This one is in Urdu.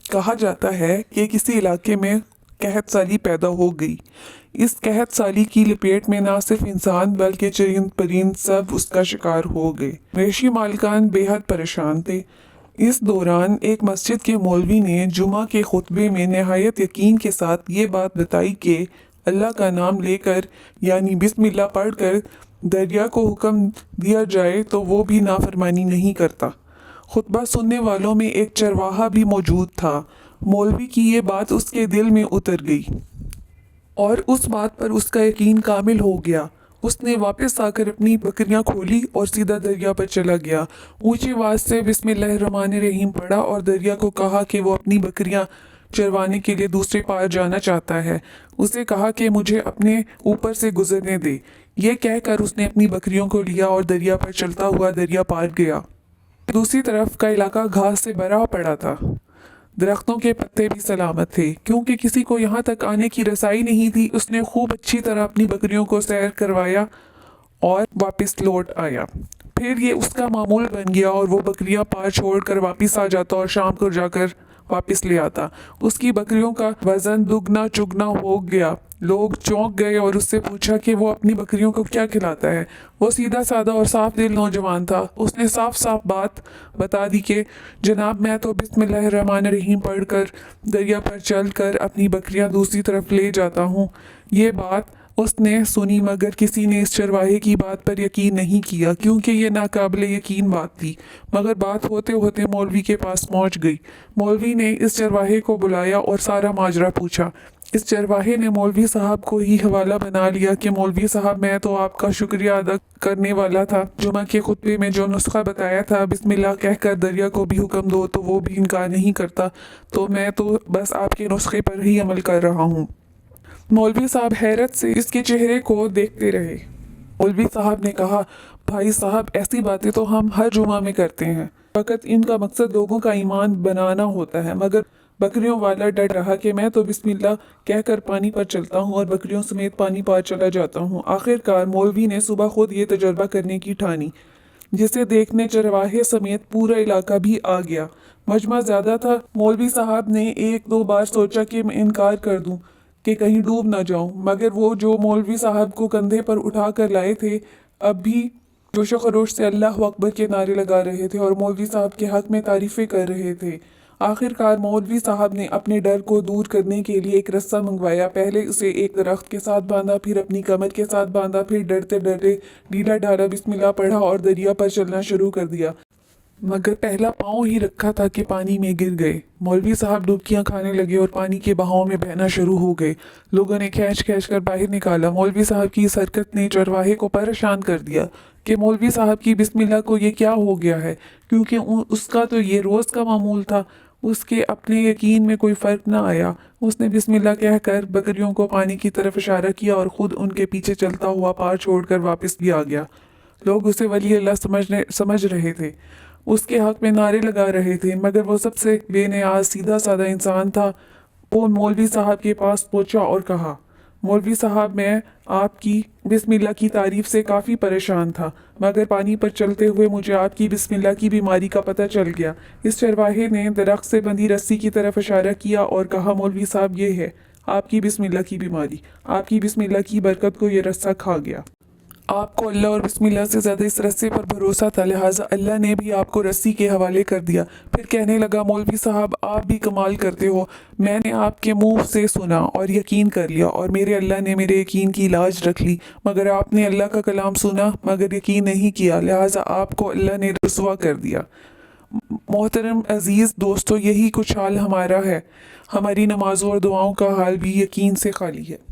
کہا جاتا ہے کہ کسی علاقے میں قحط سالی پیدا ہو گئی۔ اس قحط سالی کی لپیٹ میں نہ صرف انسان بلکہ چرند پرند سب اس کا شکار ہو گئے۔ مویشی مالکان بے حد پریشان تھے۔ اس دوران ایک مسجد کے مولوی نے جمعہ کے خطبے میں نہایت یقین کے ساتھ یہ بات بتائی کہ اللہ کا نام لے کر یعنی بسم اللہ پڑھ کر دریا کو حکم دیا جائے تو وہ بھی نافرمانی نہیں کرتا۔ خطبہ سننے والوں میں ایک چرواہا بھی موجود تھا۔ مولوی کی یہ بات اس کے دل میں اتر گئی اور اس بات پر اس کا یقین کامل ہو گیا۔ اس نے واپس آ کر اپنی بکریاں کھولی اور سیدھا دریا پر چلا گیا۔ اونچی آواز سے بسم اللہ الرحمن الرحیم پڑھا اور دریا کو کہا کہ وہ اپنی بکریاں چروانے کے لیے دوسرے پار جانا چاہتا ہے۔ اسے کہا کہ مجھے اپنے اوپر سے گزرنے دے۔ یہ کہہ کر اس نے اپنی بکریوں کو لیا اور دریا پر چلتا ہوا دریا پار گیا۔ دوسری طرف کا علاقہ گھاس سے بھرا پڑا تھا۔ درختوں کے پتے بھی سلامت تھے کیونکہ کسی کو یہاں تک آنے کی رسائی نہیں تھی۔ اس نے خوب اچھی طرح اپنی بکریوں کو سیر کروایا اور واپس لوٹ آیا۔ پھر یہ اس کا معمول بن گیا اور وہ بکریاں پار چھوڑ کر واپس آ جاتا اور شام کو جا کر واپس لے آتا۔ اس کی بکریوں کا وزن دگنا چگنا ہو گیا۔ لوگ چونک گئے اور اس سے پوچھا کہ وہ اپنی بکریوں کو کیا کھلاتا ہے۔ وہ سیدھا سادہ اور صاف دل نوجوان تھا۔ اس نے صاف صاف بات بتا دی کہ جناب میں تو بسم اللہ الرحمن الرحیم پڑھ کر دریا پر چل کر اپنی بکریاں دوسری طرف لے جاتا ہوں۔ یہ بات اس نے سنی مگر کسی نے اس چرواہے کی بات پر یقین نہیں کیا کیونکہ یہ ناقابل یقین بات تھی۔ مگر بات ہوتے ہوتے مولوی کے پاس پہنچ گئی۔ مولوی نے اس چرواہے کو بلایا اور سارا ماجرا پوچھا۔ اس چرواہے نے مولوی صاحب کو ہی حوالہ بنا لیا کہ مولوی صاحب میں تو آپ کا شکریہ ادا کرنے والا تھا۔ جمعہ کے خطبے میں جو نسخہ بتایا تھا بسم اللہ کہہ کر دریا کو بھی حکم دو تو وہ بھی انکار نہیں کرتا، تو میں تو بس آپ کے نسخے پر ہی عمل کر رہا ہوں۔ مولوی صاحب حیرت سے اس کے چہرے کو دیکھتے رہے۔ مولوی صاحب نے کہا بھائی صاحب ایسی باتیں تو ہم ہر جمعہ میں کرتے ہیں، فقط ان کا مقصد لوگوں کا ایمان بنانا ہوتا ہے۔ مگر بکریوں والا ڈر رہا کہ میں تو بسم اللہ کہہ کر پانی پر چلتا ہوں اور بکریوں سمیت پانی پار چلا جاتا ہوں۔ آخر کار مولوی نے صبح خود یہ تجربہ کرنے کی ٹھانی، جسے دیکھنے چرواہے سمیت پورا علاقہ بھی آ گیا۔ مجمع زیادہ تھا۔ مولوی صاحب نے ایک دو بار سوچا کہ میں انکار کر دوں کہ کہیں ڈوب نہ جاؤں، مگر وہ جو مولوی صاحب کو کندھے پر اٹھا کر لائے تھے اب بھی جوش و خروش سے اللہ اکبر کے نعرے لگا رہے تھے اور مولوی صاحب کے حق میں تعریفیں کر رہے تھے۔ آخر کار مولوی صاحب نے اپنے ڈر کو دور کرنے کے لیے ایک رسہ منگوایا۔ پہلے اسے ایک درخت کے ساتھ باندھا، پھر اپنی کمر کے ساتھ باندھا، پھر ڈرتے ڈرتے ڈھیلا ڈھالا بسم اللہ پڑھا اور دریا پر چلنا شروع کر دیا۔ مگر پہلا پاؤں ہی رکھا تھا کہ پانی میں گر گئے۔ مولوی صاحب ڈبکیاں کھانے لگے اور پانی کے بہاؤ میں بہنا شروع ہو گئے۔ لوگوں نے کھینچ کھینچ کر باہر نکالا۔ مولوی صاحب کی اس حرکت نے چرواہے کو پریشان کر دیا کہ مولوی صاحب کی بسم اللہ کو یہ کیا ہو گیا ہے، کیونکہ اس کا تو یہ روز کا معمول تھا۔ اس کے اپنے یقین میں کوئی فرق نہ آیا۔ اس نے بسم اللہ کہہ کر بکریوں کو پانی کی طرف اشارہ کیا اور خود ان کے پیچھے چلتا ہوا پار چھوڑ کر واپس بھی آ گیا۔ لوگ اسے ولی اللہ سمجھ رہے تھے، اس کے حق میں نعرے لگا رہے تھے، مگر وہ سب سے بے نیاز سیدھا سادہ انسان تھا۔ وہ مولوی صاحب کے پاس پہنچا اور کہا مولوی صاحب میں آپ کی بسم اللہ کی تعریف سے کافی پریشان تھا، مگر پانی پر چلتے ہوئے مجھے آپ کی بسم اللہ کی بیماری کا پتہ چل گیا۔ اس چرواہے نے درخت سے بندھی رسی کی طرف اشارہ کیا اور کہا مولوی صاحب یہ ہے آپ کی بسم اللہ کی بیماری، آپ کی بسم اللہ کی برکت کو یہ رسہ کھا گیا۔ آپ کو اللہ اور بسم اللہ سے زیادہ اس رسے پر بھروسہ تھا، لہٰذا اللہ نے بھی آپ کو رسی کے حوالے کر دیا۔ پھر کہنے لگا مولوی صاحب آپ بھی کمال کرتے ہو، میں نے آپ کے منہ سے سنا اور یقین کر لیا اور میرے اللہ نے میرے یقین کی لاج رکھ لی، مگر آپ نے اللہ کا کلام سنا مگر یقین نہیں کیا، لہٰذا آپ کو اللہ نے رسوا کر دیا۔ محترم عزیز دوستو، یہی کچھ حال ہمارا ہے۔ ہماری نمازوں اور دعاؤں کا حال بھی یقین سے خالی ہے۔